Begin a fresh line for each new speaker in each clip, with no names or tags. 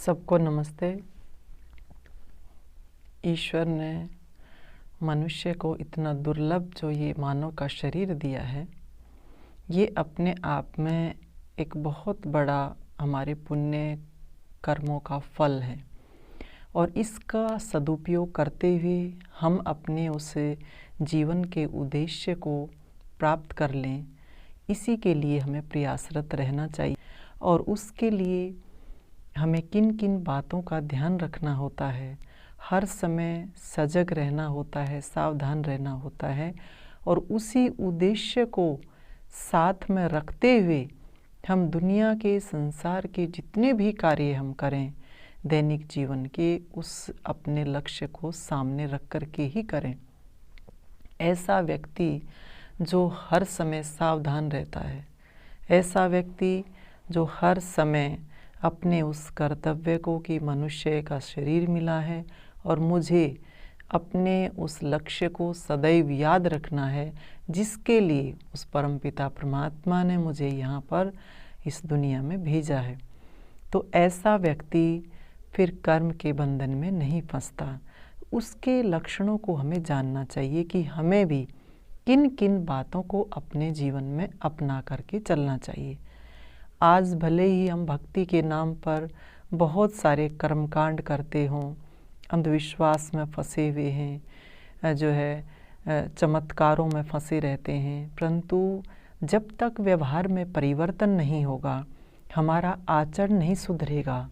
सबको नमस्ते। ईश्वर ने मनुष्य को इतना दुर्लभ जो ये मानव का शरीर दिया है, ये अपने आप में एक बहुत बड़ा हमारे पुण्य कर्मों का फल है और इसका सदुपयोग करते हुए हम अपने उस जीवन के उद्देश्य को प्राप्त कर लें, इसी के लिए हमें प्रयासरत रहना चाहिए। और उसके लिए हमें किन किन बातों का ध्यान रखना होता है, हर समय सजग रहना होता है, सावधान रहना होता है और उसी उद्देश्य को साथ में रखते हुए हम दुनिया के संसार के जितने भी कार्य हम करें, दैनिक जीवन के उस अपने लक्ष्य को सामने रख कर के ही करें। ऐसा व्यक्ति जो हर समय सावधान रहता है, ऐसा व्यक्ति जो हर समय अपने उस कर्तव्य को कि मनुष्य का शरीर मिला है और मुझे अपने उस लक्ष्य को सदैव याद रखना है जिसके लिए उस परमपिता परमात्मा ने मुझे यहाँ पर इस दुनिया में भेजा है, तो ऐसा व्यक्ति फिर कर्म के बंधन में नहीं फंसता। उसके लक्षणों को हमें जानना चाहिए कि हमें भी किन किन बातों को अपने जीवन में अपना करके चलना चाहिए। आज भले ही हम भक्ति के नाम पर बहुत सारे कर्मकांड करते हों, अंधविश्वास में फंसे हुए हैं, जो है चमत्कारों में फंसे रहते हैं, परंतु जब तक व्यवहार में परिवर्तन नहीं होगा, हमारा आचरण नहीं सुधरेगा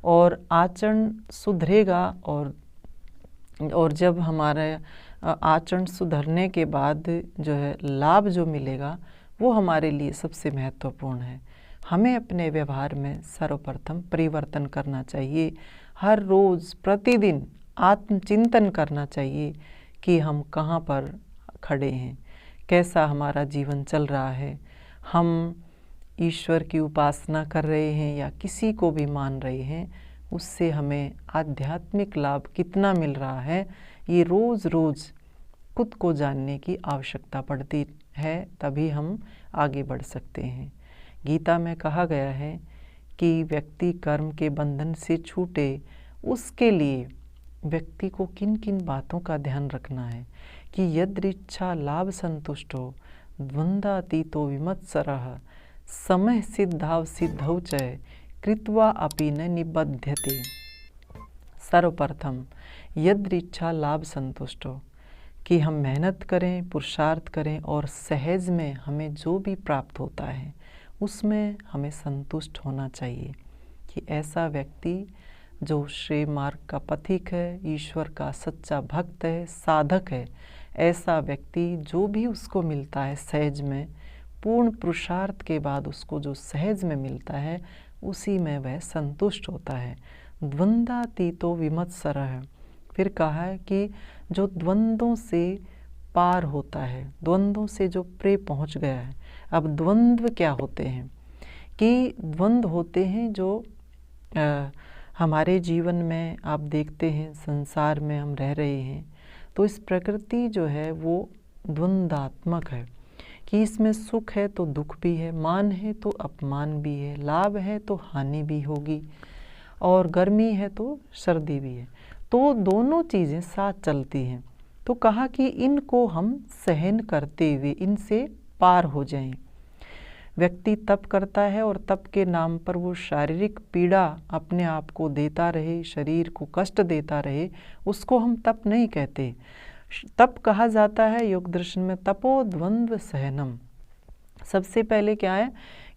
और आचरण सुधरेगा और जब हमारे आचरण सुधरने के बाद जो है लाभ जो मिलेगा वो हमारे लिए सबसे महत्वपूर्ण है। हमें अपने व्यवहार में सर्वप्रथम परिवर्तन करना चाहिए। हर रोज़ प्रतिदिन आत्मचिंतन करना चाहिए कि हम कहाँ पर खड़े हैं, कैसा हमारा जीवन चल रहा है, हम ईश्वर की उपासना कर रहे हैं या किसी को भी मान रहे हैं, उससे हमें आध्यात्मिक लाभ कितना मिल रहा है, ये रोज़ रोज़ खुद को जानने की आवश्यकता पड़ती है, तभी हम आगे बढ़ सकते हैं। गीता में कहा गया है कि व्यक्ति कर्म के बंधन से छूटे, उसके लिए व्यक्ति को किन किन बातों का ध्यान रखना है कि यदृच्छा लाभ संतुष्टो द्वंद्वातीतो विमत्सरः समय सिद्धाव सिद्धौ च कृत्वा अपि न निबध्यते। सर्वप्रथम यदृच्छा लाभ संतुष्टो, कि हम मेहनत करें, पुरुषार्थ करें और सहज में हमें जो भी प्राप्त होता है उसमें हमें संतुष्ट होना चाहिए। कि ऐसा व्यक्ति जो श्रेय मार्ग का पथिक है, ईश्वर का सच्चा भक्त है, साधक है, ऐसा व्यक्ति जो भी उसको मिलता है सहज में, पूर्ण पुरुषार्थ के बाद उसको जो सहज में मिलता है उसी में वह संतुष्ट होता है। द्वंद्वातीतो विमत्सरः, फिर कहा है कि जो द्वंद्वों से पार होता है, द्वंद्वों से जो प्रे पहुंच गया है। अब द्वंद्व क्या होते हैं कि द्वंद्व होते हैं जो हमारे जीवन में आप देखते हैं, संसार में हम रह रहे हैं तो इस प्रकृति जो है वो द्वंद्वात्मक है कि इसमें सुख है तो दुख भी है, मान है तो अपमान भी है, लाभ है तो हानि भी होगी और गर्मी है तो सर्दी भी है, तो दोनों चीज़ें साथ चलती हैं। तो कहा कि इनको हम सहन करते हुए इनसे पार हो जाएं। व्यक्ति तप करता है और तप के नाम पर वो शारीरिक पीड़ा अपने आप को देता रहे, शरीर को कष्ट देता रहे, उसको हम तप नहीं कहते। तप कहा जाता है योग दर्शन में तपो द्वंद्व सहनम। सबसे पहले क्या है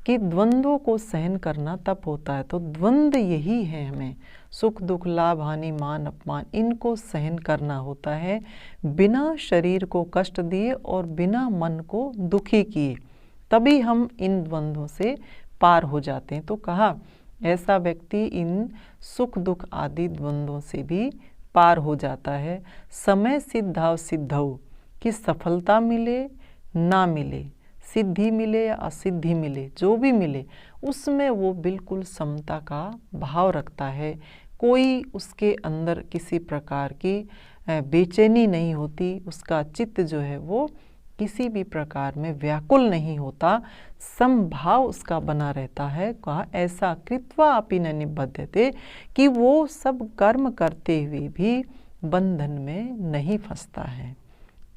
कि द्वंद्वों को सहन करना तप होता है। तो द्वंद्व यही है, हमें सुख दुख, लाभ हानि, मान अपमान, इनको सहन करना होता है बिना शरीर को कष्ट दिए और बिना मन को दुखी किए, तभी हम इन द्वंद्वों से पार हो जाते हैं। तो कहा ऐसा व्यक्ति इन सुख दुख आदि द्वंद्वों से भी पार हो जाता है। समय सिद्धाव सिद्धौ, कि सफलता मिले ना मिले, सिद्धि मिले या असिद्धि मिले, जो भी मिले उसमें वो बिल्कुल समता का भाव रखता है। कोई उसके अंदर किसी प्रकार की बेचैनी नहीं होती, उसका चित्त जो है वो किसी भी प्रकार में व्याकुल नहीं होता, समभाव उसका बना रहता है। कहा ऐसा कृत्वा अपि न निबध्यते, कि वो सब कर्म करते हुए भी बंधन में नहीं फंसता है।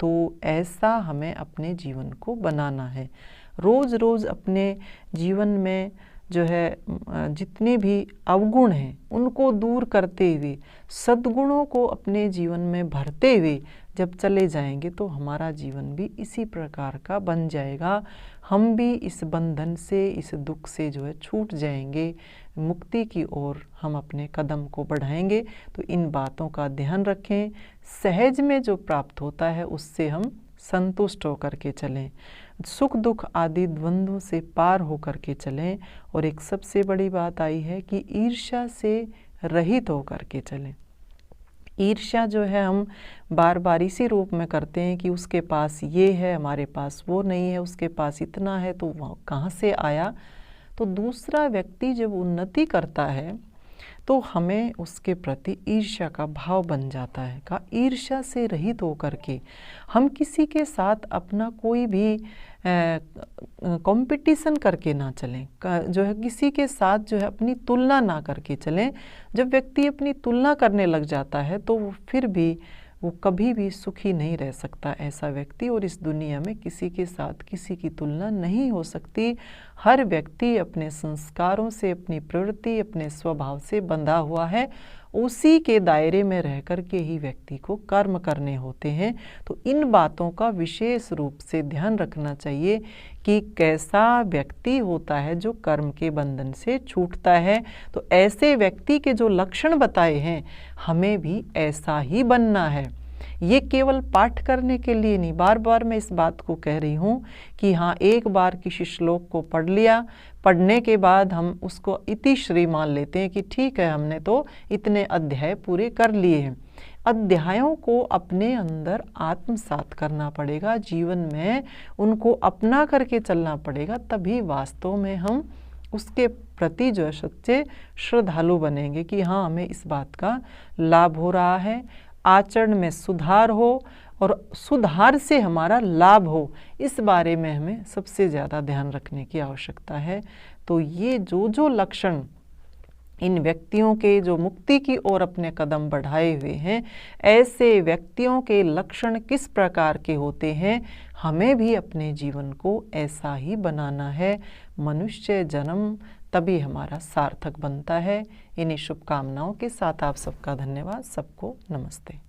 तो ऐसा हमें अपने जीवन को बनाना है। रोज़ रोज़ अपने जीवन में जो है जितने भी अवगुण हैं उनको दूर करते हुए सद्गुणों को अपने जीवन में भरते हुए जब चले जाएंगे तो हमारा जीवन भी इसी प्रकार का बन जाएगा। हम भी इस बंधन से, इस दुख से जो है छूट जाएंगे, मुक्ति की ओर हम अपने कदम को बढ़ाएंगे। तो इन बातों का ध्यान रखें। सहज में जो प्राप्त होता है उससे हम संतुष्ट होकर के चलें, सुख दुख आदि द्वंद्वों से पार होकर के चलें। और एक सबसे बड़ी बात आई है कि ईर्ष्या से रहित होकर के चलें। ईर्ष्या जो है हम बार बार इसी रूप में करते हैं कि उसके पास ये है, हमारे पास वो नहीं है, उसके पास इतना है तो वह कहाँ से आया। तो दूसरा व्यक्ति जब उन्नति करता है तो हमें उसके प्रति ईर्ष्या का भाव बन जाता है। का ईर्ष्या से रहित होकर के हम किसी के साथ अपना कोई भी कंपटीशन करके ना चलें, जो है किसी के साथ जो है अपनी तुलना ना करके चलें। जब व्यक्ति अपनी तुलना करने लग जाता है तो फिर भी वो कभी भी सुखी नहीं रह सकता ऐसा व्यक्ति। और इस दुनिया में किसी के साथ किसी की तुलना नहीं हो सकती। हर व्यक्ति अपने संस्कारों से, अपनी प्रवृत्ति, अपने स्वभाव से बंधा हुआ है। उसी के दायरे में रह कर के ही व्यक्ति को कर्म करने होते हैं। तो इन बातों का विशेष रूप से ध्यान रखना चाहिए कि कैसा व्यक्ति होता है जो कर्म के बंधन से छूटता है। तो ऐसे व्यक्ति के जो लक्षण बताए हैं हमें भी ऐसा ही बनना है। ये केवल पाठ करने के लिए नहीं, बार बार मैं इस बात को कह रही हूँ कि हाँ, एक बार किसी श्लोक को पढ़ लिया, पढ़ने के बाद हम उसको इति श्री मान लेते हैं कि ठीक है, हमने तो इतने अध्याय पूरे कर लिए हैं। अध्यायों को अपने अंदर आत्मसात करना पड़ेगा, जीवन में उनको अपना करके चलना पड़ेगा, तभी वास्तव में हम उसके प्रति जो है सच्चे श्रद्धालु बनेंगे कि हाँ, हमें इस बात का लाभ हो रहा है, आचरण में सुधार हो और सुधार से हमारा लाभ हो। इस बारे में हमें सबसे ज़्यादा ध्यान रखने की आवश्यकता है। तो ये जो लक्षण इन व्यक्तियों के जो मुक्ति की ओर अपने कदम बढ़ाए हुए हैं, ऐसे व्यक्तियों के लक्षण किस प्रकार के होते हैं, हमें भी अपने जीवन को ऐसा ही बनाना है। मनुष्य जन्म तभी हमारा सार्थक बनता है। इन्हीं शुभकामनाओं के साथ आप सबका धन्यवाद। सबको नमस्ते।